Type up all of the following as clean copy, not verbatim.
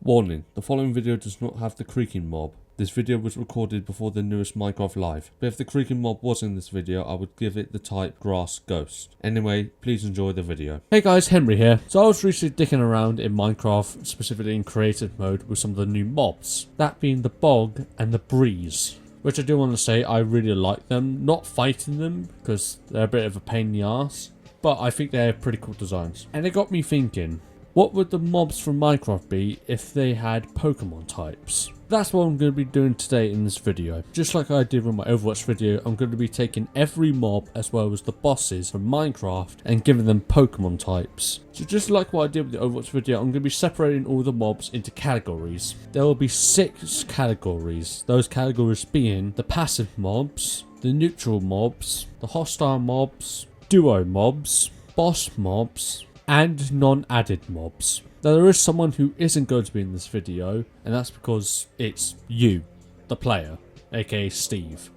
Warning, the following video does not have the creaking mob. This video was recorded before the newest Minecraft Live, but if the creaking mob was in this video, I would give it the type grass ghost. Anyway, please enjoy the video. Hey guys, Henry here. So I was recently dicking around in Minecraft, specifically in creative mode, with some of the new mobs. That being the bog and the breeze. Which I do want to say I really like them. Not fighting them, because they're a bit of a pain in the ass. But I think they're pretty cool designs. And it got me thinking, what would the mobs from Minecraft be if they had Pokemon types? That's what I'm going to be doing today in this video. Just like I did with my Overwatch video, I'm going to be taking every mob as well as the bosses from Minecraft and giving them Pokemon types. So just like what I did with the Overwatch video, I'm going to be separating all the mobs into categories. There will be 6 categories. Those categories being the passive mobs, the neutral mobs, the hostile mobs, duo mobs, boss mobs, and non-added mobs. Now there is someone who isn't going to be in this video, and that's because it's you, the player, aka Steve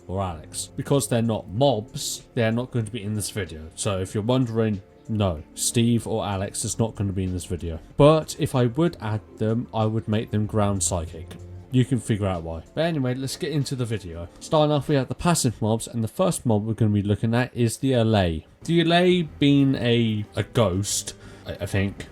or Alex. Because they're not mobs, they're not going to be in this video. So if you're wondering, no, Steve or Alex is not going to be in this video. But if I would add them, I would make them ground psychic. You can figure out why. But anyway, let's get into the video. Starting off, we have the passive mobs, and the first mob we're going to be looking at is the LA. The LA being a ghost, I think.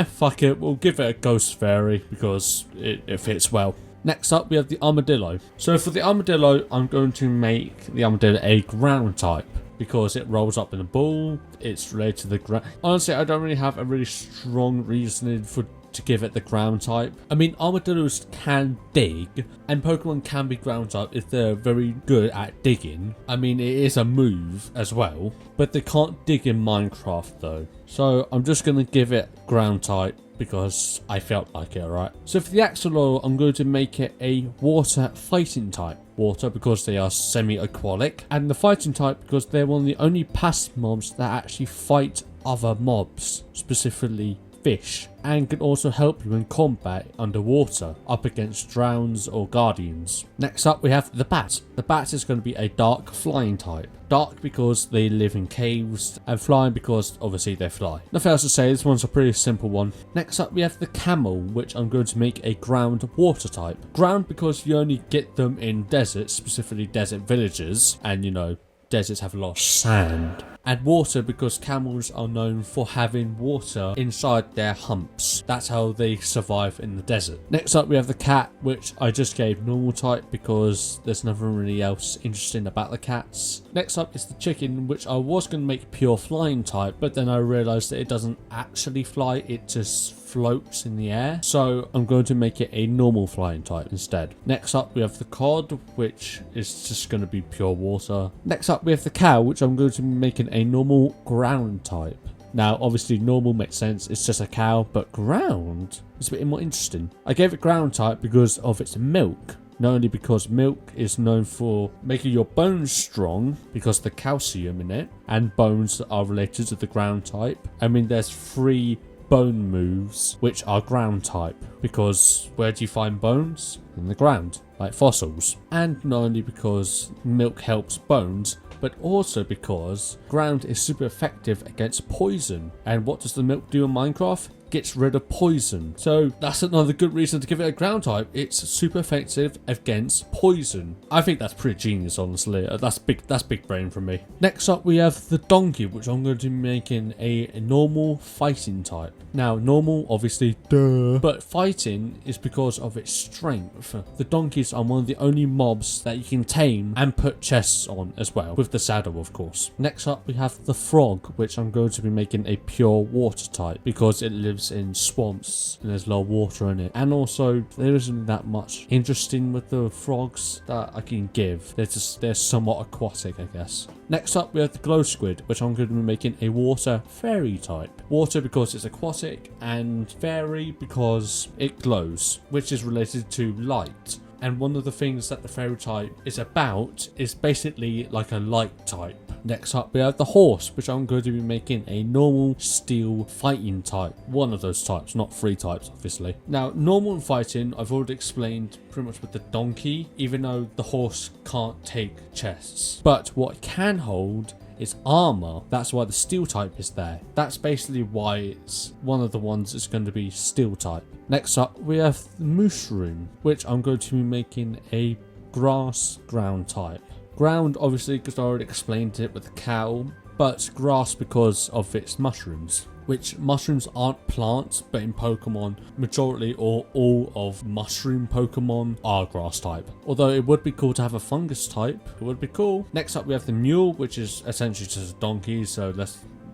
Fuck it, we'll give it a ghost fairy because it fits well. Next up, we have the armadillo. So for the armadillo, I'm going to make the armadillo a ground type because it rolls up in a ball. It's related to the ground. Honestly, I don't really have a really strong reasoning to give it the ground type. I mean, armadillos can dig, and Pokemon can be ground type if they're very good at digging. I mean, it is a move as well, but they can't dig in Minecraft though. So I'm just going to give it ground type because I felt like it, alright? So for the Axolotl, I'm going to make it a water fighting type. Water because they are semi-aquatic, and the fighting type because they're one of the only passive mobs that actually fight other mobs, specifically fish, and can also help you in combat underwater up against drowns or guardians. Next up, we have the bat. The bat is going to be a dark flying type. Dark because they live in caves, and flying because obviously they fly. Nothing else to say, this one's a pretty simple one. Next up, we have the camel, which I'm going to make a ground water type. Ground because you only get them in deserts, specifically desert villages, and you know, deserts have a lot of sand. And water because camels are known for having water inside their humps. That's how they survive in the desert. Next up, we have the cat, which I just gave normal type because there's nothing really else interesting about the cats. Next up is the chicken, which I was going to make pure flying type, but then I realized that it doesn't actually fly, it just floats in the air. So I'm going to make it a normal flying type instead. Next up, we have the cod, which is just going to be pure water. Next up, we have the cow, which I'm going to be making a normal ground type. Now obviously normal makes sense, it's just a cow, but ground is a bit more interesting. I gave it ground type because of its milk. Not only because milk is known for making your bones strong because of the calcium in it, and bones are related to the ground type. I mean, there's 3 bone moves which are ground type because where do you find bones? In the ground, like fossils. And not only because milk helps bones, but also because ground is super effective against poison. And what does the milk do in Minecraft? Gets rid of poison. So that's another good reason to give it a ground type. It's super effective against poison. I think that's pretty genius, honestly. That's big brain from me. Next up, we have the donkey, which I'm going to be making a normal fighting type. Now normal, obviously, duh, but fighting is because of its strength. The donkeys are one of the only mobs that you can tame and put chests on as well, with the saddle of course. Next up, we have the frog, which I'm going to be making a pure water type because it lives in swamps and there's a lot of water in it, and also there isn't that much interesting with the frogs that I can give. They're somewhat aquatic, I guess. Next up, we have the glow squid, which I'm going to be making a water fairy type. Water because it's aquatic, and fairy because it glows, which is related to light. And one of the things that the fairy type is about is basically like a light type. Next up, we have the horse, which I'm going to be making a normal steel fighting type. One of those types, not 3 types, obviously. Now, normal and fighting, I've already explained pretty much with the donkey, even though the horse can't take chests. But what it can hold it's armor. That's why the steel type is there. That's basically why it's one of the ones that's going to be steel type. Next up, we have the mushroom, which I'm going to be making a grass ground type. Ground, obviously, because I already explained it with the cow, but grass because of its mushrooms. Which mushrooms aren't plants, but in Pokemon, majority or all of mushroom Pokemon are grass type. Although it would be cool to have a fungus type, it would be cool. Next up we have the mule, which is essentially just a donkey, so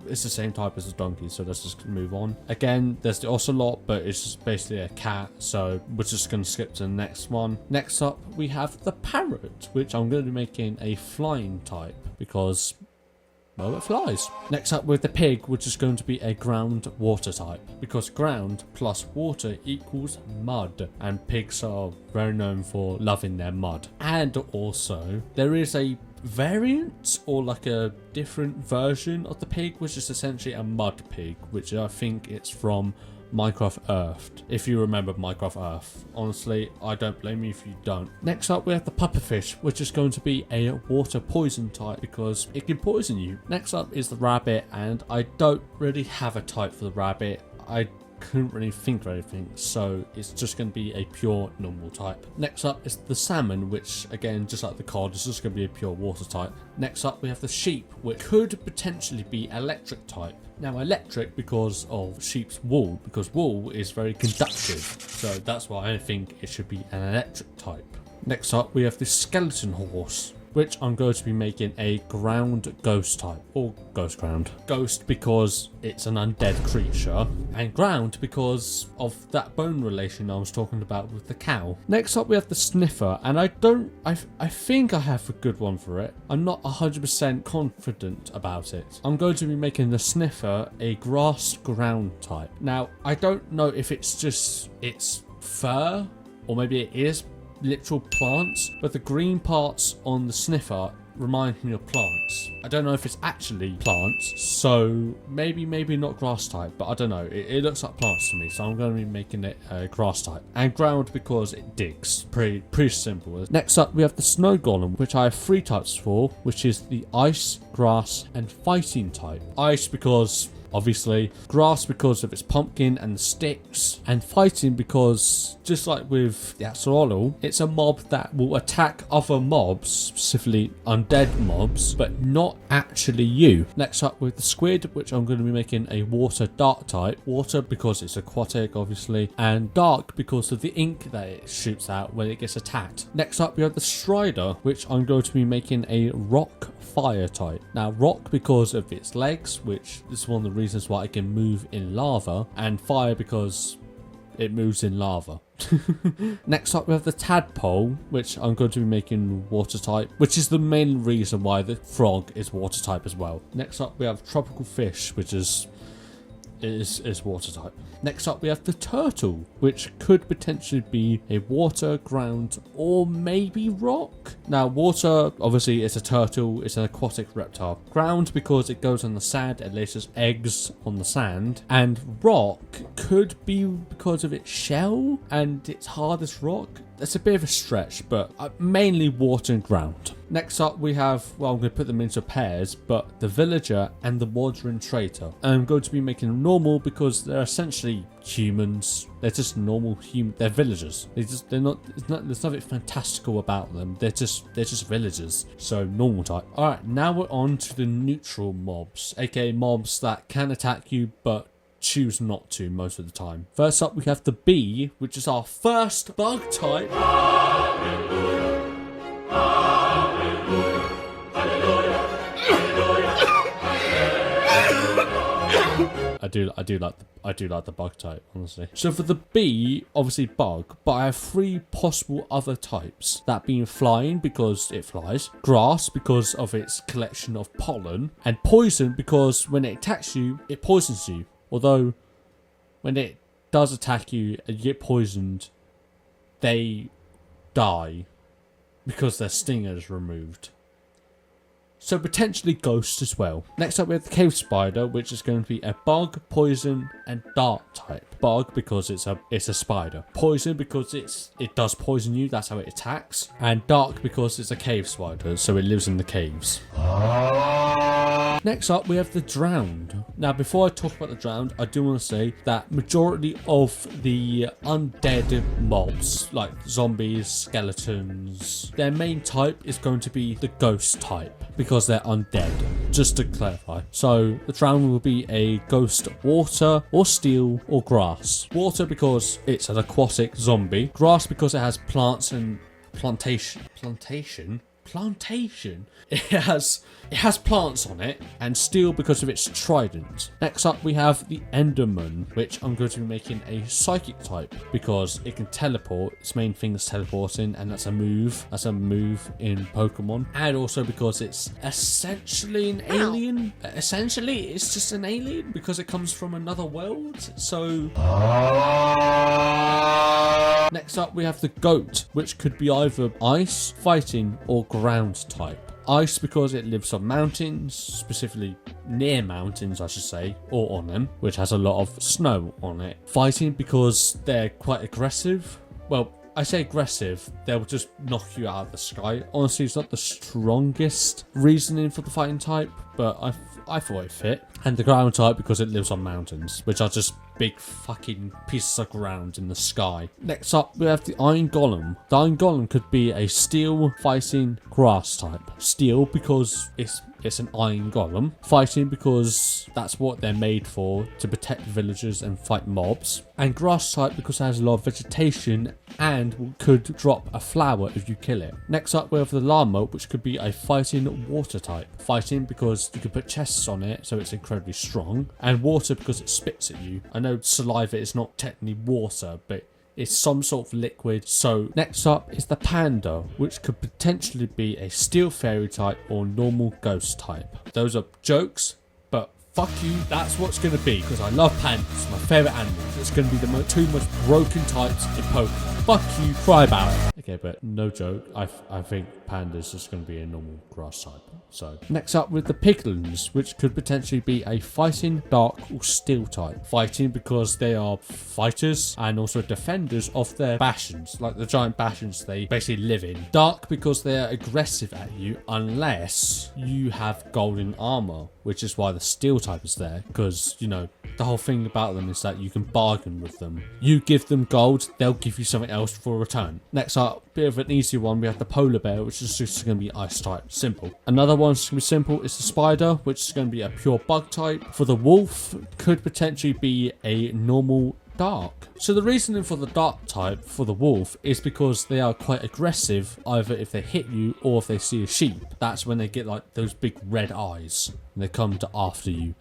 it's the same type as a donkey, so let's just move on. Again, there's the ocelot, but it's just basically a cat, so we're just going to skip to the next one. Next up we have the parrot, which I'm going to be making a flying type because, well, it flies. Next up with the pig, which is going to be a ground water type, because ground plus water equals mud, and pigs are very known for loving their mud. And also, there is a variant or like a different version of the pig, which is essentially a mud pig, which I think it's from Minecraft Earth, if you remember Minecraft Earth. Honestly, I don't blame you if you don't. Next up we have the pufferfish, which is going to be a water poison type because it can poison you. Next up is the rabbit, and I don't really have a type for the rabbit. I couldn't really think of anything, so it's just going to be a pure normal type. Next up is the salmon, which again, just like the cod, is just going to be a pure water type. Next up we have the sheep, which could potentially be electric type. Now electric because of sheep's wool, because wool is very conductive, so that's why I think it should be an electric type. Next up we have the skeleton horse, which I'm going to be making a ground ghost type, or ghost ground. Ghost because it's an undead creature, and ground because of that bone relation I was talking about with the cow. Next up we have the sniffer, and I think I have a good one for it. I'm not 100% confident about it. I'm going to be making the sniffer a grass ground type. Now, I don't know if it's fur, or maybe it is literal plants, but the green parts on the sniffer remind me of plants. I don't know if it's actually plants, so maybe not grass type, but I don't know. It looks like plants to me, so I'm going to be making it a grass type. And ground because it digs. Pretty simple. Next up we have the snow golem, which I have 3 types for, which is the ice, grass and fighting type. Ice because obviously, grass because of its pumpkin and the sticks, and fighting because, just like with the Axolotl, it's a mob that will attack other mobs, specifically undead mobs, but not actually you. Next up with the squid, which I'm going to be making a water dark type. Water because it's aquatic, obviously, and dark because of the ink that it shoots out when it gets attacked. Next up we have the strider, which I'm going to be making a rock fire type. Now, rock because of its legs, which is one of the reasons why it can move in lava, and fire because it moves in lava. Next up we have the tadpole, which I'm going to be making water type, which is the main reason why the frog is water type as well. Next up we have tropical fish, which is water type. Next up we have the turtle, which could potentially be a water, ground, or maybe rock. Now water, obviously it's a turtle, it's an aquatic reptile. Ground because it goes on the sand and lays its eggs on the sand. And rock could be because of its shell and its hard as rock. That's a bit of a stretch, but mainly water and ground. Next up we have, well, I'm going to put them into pairs, but the villager and the wandering traitor. And I'm going to be making them normal because they're essentially humans. They're just normal they're villagers. There's nothing fantastical about them. They're just villagers. So normal type. Alright, now we're on to the neutral mobs, aka mobs that can attack you but choose not to most of the time. First up we have the bee, which is our first bug type. I do like the bug type, honestly. So for the bee, obviously bug, but I have 3 possible other types. That being flying because it flies, grass because of its collection of pollen, and poison because when it attacks you, it poisons you. Although, when it does attack you and you get poisoned, they die because their stinger is removed. So potentially ghost as well. Next up we have the cave spider, which is going to be a bug, poison and dark type. Bug because it's a spider. Poison because it does poison you, that's how it attacks. And dark because it's a cave spider, so it lives in the caves. Next up, we have the Drowned. Now, before I talk about the Drowned, I do want to say that majority of the undead mobs, like zombies, skeletons, their main type is going to be the ghost type because they're undead, just to clarify. So the Drowned will be a ghost water or steel or grass. Water because it's an aquatic zombie. Grass because it has plants and plantation. It has plants on it, and steel because of its trident. Next up we have the Enderman, which I'm going to be making a psychic type because it can teleport. Its main thing is teleporting, and that's a move. That's a move in Pokemon. And also because it's essentially an alien. Essentially, it's just an alien because it comes from another world. So next up we have the Goat, which could be either ice, fighting, or ground type. Ice because it lives on mountains, specifically near mountains I should say, or on them, which has a lot of snow on it. Fighting because they're quite aggressive. Well, I say aggressive, they'll just knock you out of the sky. Honestly, it's not the strongest reasoning for the fighting type, but I thought it fit. And the ground type because it lives on mountains, which are just big fucking pieces of ground in the sky. Next up, we have the Iron Golem. The Iron Golem could be a steel, fighting, grass type. Steel because it's an iron golem. Fighting because that's what they're made for, to protect villagers and fight mobs. And grass type because it has a lot of vegetation and could drop a flower if you kill it. Next up we have the llama, which could be a fighting water type. Fighting because you can put chests on it, so it's incredibly strong. And water because it spits at you. I know saliva is not technically water, but it's some sort of liquid. So next up is the panda, which could potentially be a steel fairy type or normal ghost type. Those are jokes, but fuck you, that's what's going to be, because I love pandas, my favourite animals. It's going to be the two most broken types in Pokemon. Fuck you, cry about it. Okay, but no joke, I think panda's just going to be a normal grass type. So next up with the piglins, which could potentially be a fighting, dark, or steel type. Fighting because they are fighters and also defenders of their bastions, like the giant bastions they basically live in. Dark because they are aggressive at you unless you have golden armor, which is why the steel type is there, because, you know, the whole thing about them is that you can bargain with them. You give them gold, they'll give you something else for a return. Next up, bit of an easy one, we have the polar bear, which is just going to be ice type. Simple. Another one that's going to be simple is the spider, which is going to be a pure bug type. For the wolf, could potentially be a normal dark. So the reasoning for the dark type for the wolf is because they are quite aggressive, either if they hit you or if they see a sheep. That's when they get like those big red eyes and they come after you.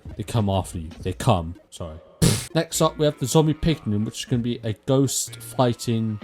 Sorry. Next up we have the zombie pigman, which is going to be a ghost fighting.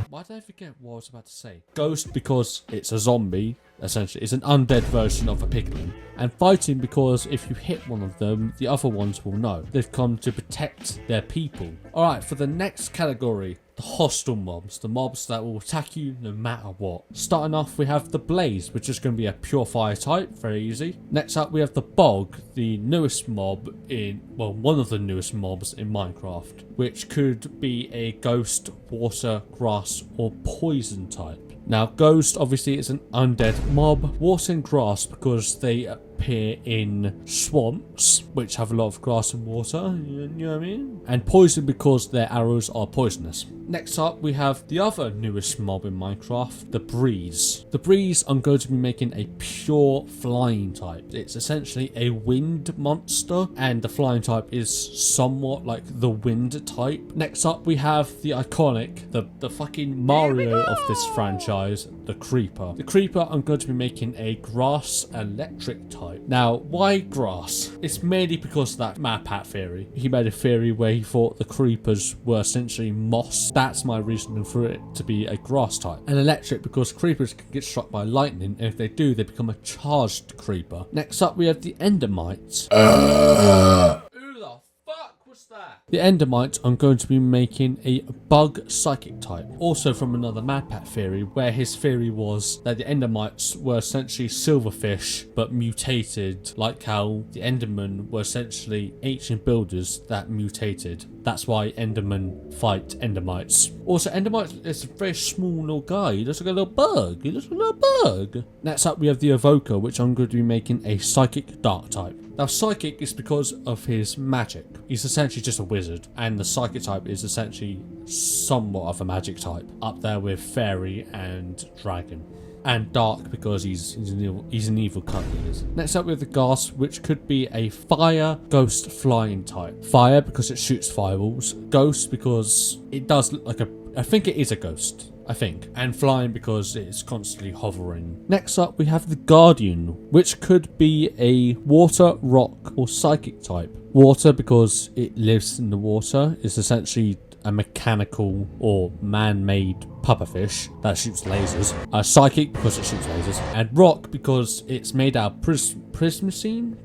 Why did I forget what I was about to say? Ghost because it's a zombie, essentially. It's an undead version of a piglin. And fighting because if you hit one of them, the other ones will know. They've come to protect their people. Alright, for the next category, the hostile mobs. The mobs that will attack you no matter what. Starting off, we have the blaze, which is going to be a pure fire type. Very easy. Next up, we have the bog, the newest mob in, well, one of the newest mobs in Minecraft, which could be a ghost, water, grass, or poison type. Now, ghost obviously is an undead mob. Water and grass because they appear in swamps, which have a lot of grass and water, you know what I mean? And poison because their arrows are poisonous. Next up, we have the other newest mob in Minecraft, the breeze. The breeze, I'm going to be making a pure flying type. It's essentially a wind monster, and the flying type is somewhat like the wind type. Next up, we have the iconic, the fucking Mario of this franchise, the creeper. The creeper, I'm going to be making a grass electric type. Now, why grass? It's mainly because of that MadPat theory. He made a theory where he thought the creepers were essentially moss. That's my reasoning for it to be a grass type. And electric because creepers can get struck by lightning, and if they do, they become a charged creeper. Next up, we have the endermites. Who the fuck was that? The endermites, I'm going to be making a bug psychic type. Also from another MadPat theory, where his theory was that the endermites were essentially silverfish, but mutated, like how the endermen were essentially ancient builders that mutated. That's why Endermen fight Endermites. Also, Endermite is a very small little guy. He looks like a little bug. Next up, we have the Evoker, which I'm going to be making a Psychic Dark type. Now, Psychic is because of his magic. He's essentially just a wizard, and the Psychic type is essentially somewhat of a magic type, up there with Fairy and Dragon. And Dark because he's an evil cunt. Next up we have the Ghast, which could be a Fire Ghost Flying type. Fire because it shoots fireballs. Ghost because it does look like I think it is a ghost. I think. And flying because it's constantly hovering. Next up we have the Guardian, which could be a water, rock or psychic type. Water because it lives in the water. It's essentially a mechanical or man-made pufferfish that shoots lasers. Psychic because it shoots lasers. And rock because it's made out of prismacine?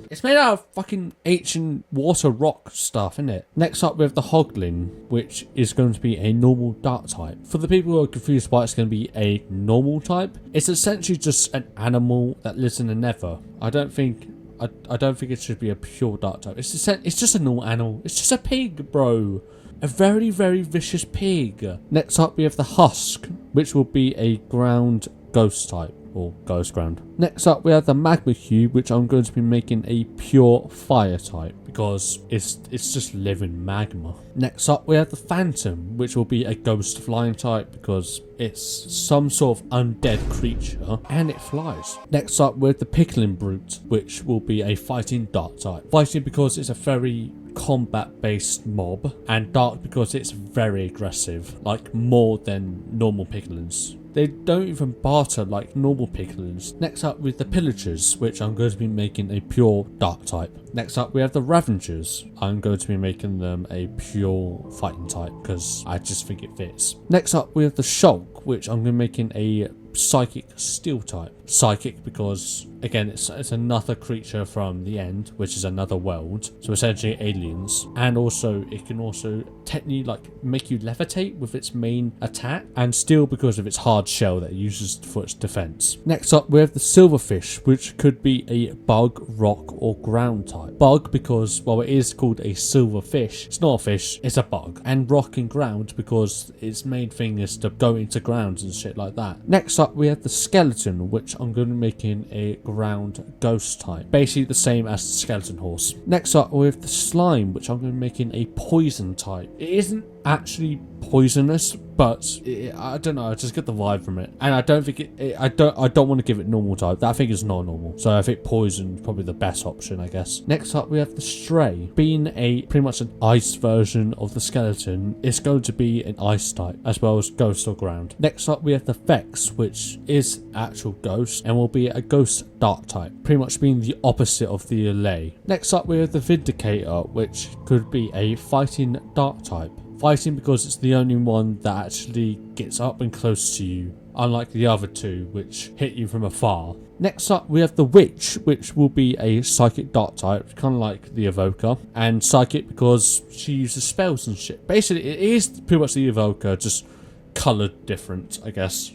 It's made out of fucking ancient water rock stuff, isn't it? Next up we have the Hoglin, which is going to be a normal dark type. For the people who are confused why it's going to be a normal type, it's essentially just an animal that lives in the nether. I don't think it should be a pure dark type. It's just a normal animal. It's just a pig, bro. A very, very vicious pig. Next up, we have the Husk, which will be a ground ghost type, or ghost ground. Next up, we have the Magma Cube, which I'm going to be making a pure fire type, because it's just living magma. Next up, we have the Phantom, which will be a ghost flying type, because it's some sort of undead creature, and it flies. Next up, we have the Pickling Brute, which will be a fighting dark type. Fighting because it's a very combat based mob, and dark because it's very aggressive, like more than normal picklins. They don't even barter like normal picklins. Next up with the Pillagers, which I'm going to be making a pure dark type. Next up we have the Ravengers. I'm going to be making them a pure fighting type because I just think it fits. Next up we have the Shulk, which I'm going to be making a psychic steel type. Psychic because again it's another creature from the end, which is another world, so essentially aliens, and also it can also technically like make you levitate with its main attack, and steel because of its hard shell that it uses for its defense. Next up we have the Silverfish, which could be a bug, rock or ground type. Bug because while it is called a silverfish, it's not a fish, it's a bug. And rock and ground because its main thing is to go into grounds and shit like that. Next up we have the Skeleton, which I'm going to be making a ground ghost type, basically the same as the Skeleton Horse. Next up we have the Slime, which I'm going to be making a poison type. It isn't actually poisonous, but I don't know, I just get the vibe from it, and I don't think I don't want to give it normal type. That I think is not normal, so I think poison is probably the best option, I guess. Next up we have the Stray. Being a pretty much an ice version of the Skeleton, it's going to be an ice type as well as ghost or ground. Next up we have the Vex, which is actual ghost and will be a ghost dark type, pretty much being the opposite of the Allay. Next up we have the Vindicator, which could be a fighting dark type. Fighting because it's the only one that actually gets up and close to you, unlike the other two which hit you from afar. Next up we have the Witch, which will be a psychic dark type, kind of like the Evoker, and psychic because she uses spells and shit. Basically it is pretty much the Evoker, just coloured different, I guess,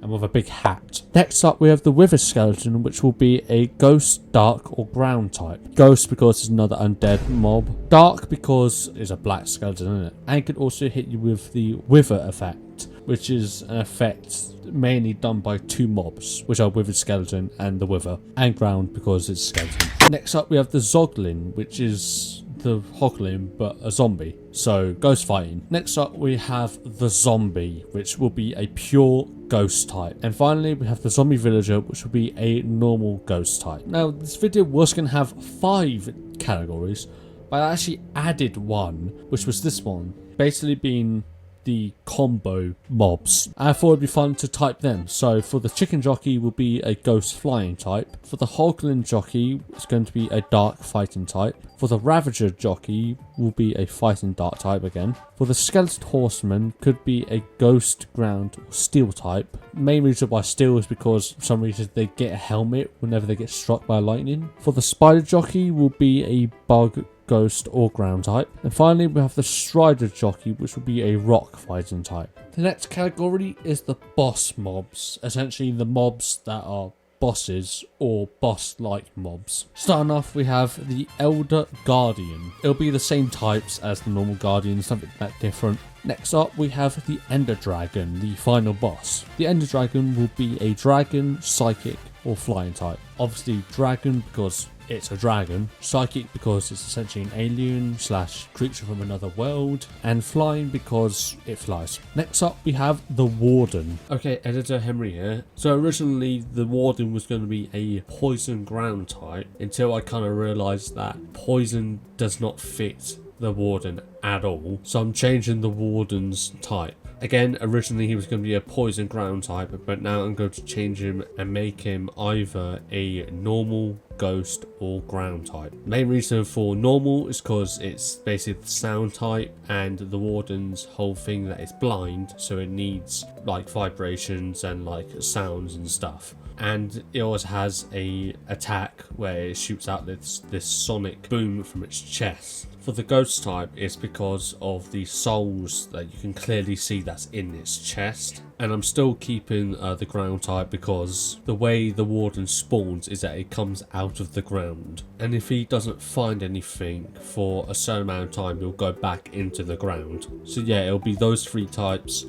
and with a big hat. Next up we have the Wither Skeleton, which will be a ghost, dark or ground type. Ghost because it's another undead mob. Dark because it's a black skeleton, isn't it? And can also hit you with the Wither effect, which is an effect mainly done by two mobs, which are Withered Skeleton and the Wither. And ground because it's skeleton. Next up we have the Zoglin, which is the Hoglin but a zombie, so ghost fighting. Next up we have the Zombie, which will be a pure ghost type. And finally we have the Zombie Villager, which will be a normal ghost type. Now this video was going to have 5 categories, but I actually added one, which was this one, basically being the combo mobs. I thought it'd be fun to type them. So for the Chicken Jockey will be a ghost flying type. For the Hoglin Jockey, it's going to be a dark fighting type. For the Ravager Jockey will be a fighting dark type again. For the Skeleton Horseman could be a ghost ground or steel type. Main reason why steel is because for some reason they get a helmet whenever they get struck by lightning. For the Spider Jockey will be a bug, ghost or ground type. And finally we have the Strider Jockey, which will be a rock fighting type. The next category is the boss mobs, essentially the mobs that are bosses or boss-like mobs. Starting off, we have the Elder Guardian. It'll be the same types as the normal Guardian, something that different. Next up, we have the Ender Dragon, the final boss. The Ender Dragon will be a dragon, psychic, or flying type. Obviously, dragon because it's a dragon, psychic because it's essentially an alien / creature from another world, and flying because it flies. Next up, we have the Warden. Okay, Editor Henry here. So originally, the Warden was going to be a poison ground type until I kind of realised that poison does not fit the Warden at all. So I'm changing the Warden's type. Again, originally he was going to be a poison ground type, but now I'm going to change him and make him either a normal, ghost, or ground type. Main reason for normal is because it's basically the sound type, and the Warden's whole thing that it's blind, so it needs like vibrations and like sounds and stuff. And it also has a attack where it shoots out this sonic boom from its chest. For the ghost type, it's because of the souls that you can clearly see that's in its chest. And I'm still keeping the ground type because the way the Warden spawns is that it comes out of the ground. And if he doesn't find anything for a certain amount of time, he'll go back into the ground. So yeah, it'll be those 3 types.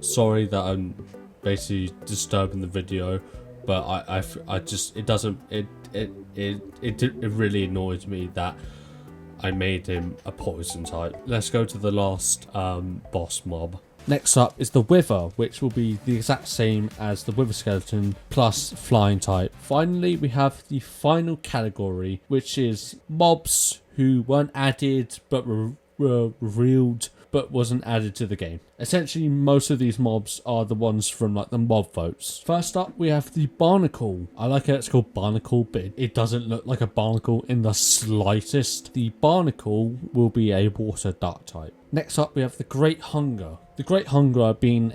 Sorry that I'm basically disturbing the video, but I just, it doesn't, it really annoys me that I made him a poison type. Let's go to the last boss mob. Next up is the Wither, which will be the exact same as the Wither skeleton plus flying type. Finally, we have the final category, which is mobs who weren't added but were revealed but wasn't added to the game. Essentially, most of these mobs are the ones from like the mob votes. First up, we have the Barnacle. I like how it's called Barnacle, but it doesn't look like a barnacle in the slightest. The Barnacle will be a water dark type. Next up, we have the Great Hunger. The Great Hunger, being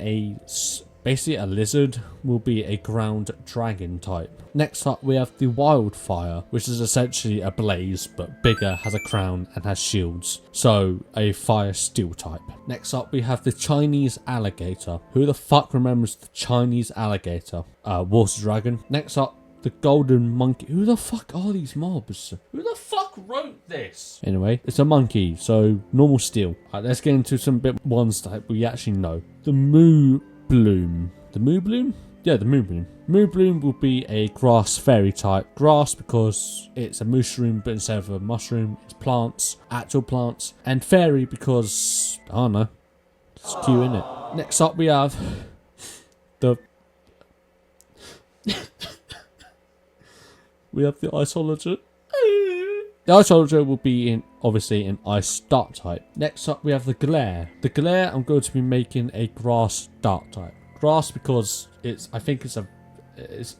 basically a lizard, will be a ground dragon type. Next up, we have the Wildfire, which is essentially a blaze, but bigger, has a crown, and has shields. So, a fire steel type. Next up, we have the Chinese Alligator. Who the fuck remembers the Chinese Alligator? Water Dragon. Next up, the Golden Monkey. Who the fuck are these mobs? Who the fuck wrote this? Anyway, it's a monkey, so normal steel. Alright, let's get into some bit ones that we actually know. The Moo Bloom. The Moo Bloom? Yeah, the Moo Bloom. Moo Bloom will be a grass fairy type. Grass because it's a mushroom, but instead of a mushroom, it's plants, actual plants. And fairy because, I don't know, it's cute, innit? Next up we have the... we have the Iceologer. The Iceologer will be obviously an ice dark type. Next up we have the Glare. The Glare, I'm going to be making a grass dark type. Grass because it's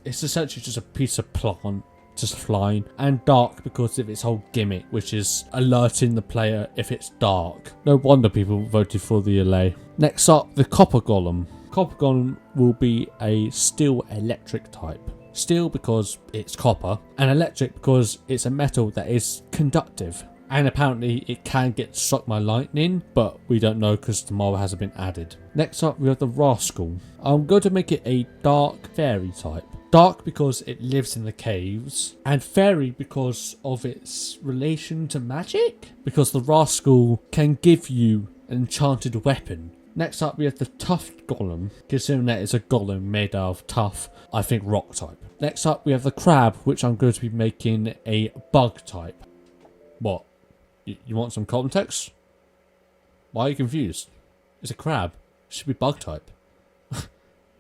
essentially just a piece of plant just flying, and dark because of its whole gimmick, which is alerting the player if it's dark. No wonder people voted for the LA. Next up, the Copper Golem. Copper Golem will be a steel electric type. Steel because it's copper, and electric because it's a metal that is conductive. And apparently it can get struck by lightning, but we don't know because the mob hasn't been added. Next up we have the Rascal. I'm going to make it a dark fairy type. Dark because it lives in the caves, and fairy because of its relation to magic, because the Rascal can give you an enchanted weapon. Next up we have the Tough Golem, considering that it's a golem made out of tough, I think rock type. Next up we have the Crab, which I'm going to be making a bug type. What? You want some context? Why are you confused? It's a crab. It should be bug type.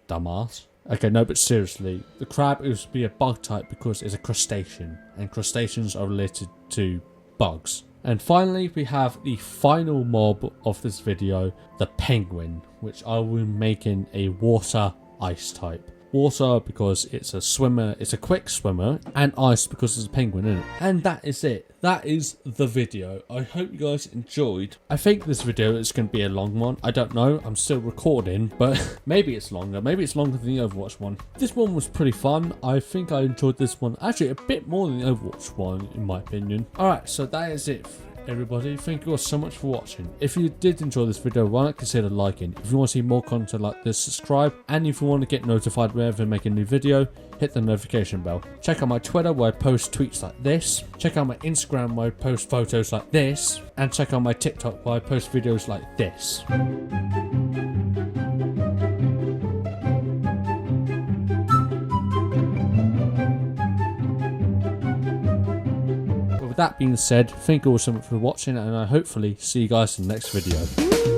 Dumbass. Okay, no, but seriously, the crab is to be a bug type because it's a crustacean, and crustaceans are related to bugs. And finally, we have the final mob of this video, the Penguin, which I will be making a water ice type. Water because it's a swimmer, it's a quick swimmer, and ice because it's a penguin, isn't it? And that is it. That is the video. I hope you guys enjoyed. I think this video is going to be a long one. I don't know. I'm still recording, but maybe it's longer. Maybe it's longer than the Overwatch one. This one was pretty fun. I think I enjoyed this one actually a bit more than the Overwatch one, in my opinion. Alright, so that is it. everybody, thank you all so much for watching. If you did enjoy this video, why not consider liking? If you want to see more content like this, subscribe, and if you want to get notified whenever I make a new video, hit the notification bell. Check out my Twitter where I post tweets like this, check out my Instagram where I post photos like this, and check out my TikTok where I post videos like this. With that being said, thank you all so much for watching, and I hopefully see you guys in the next video.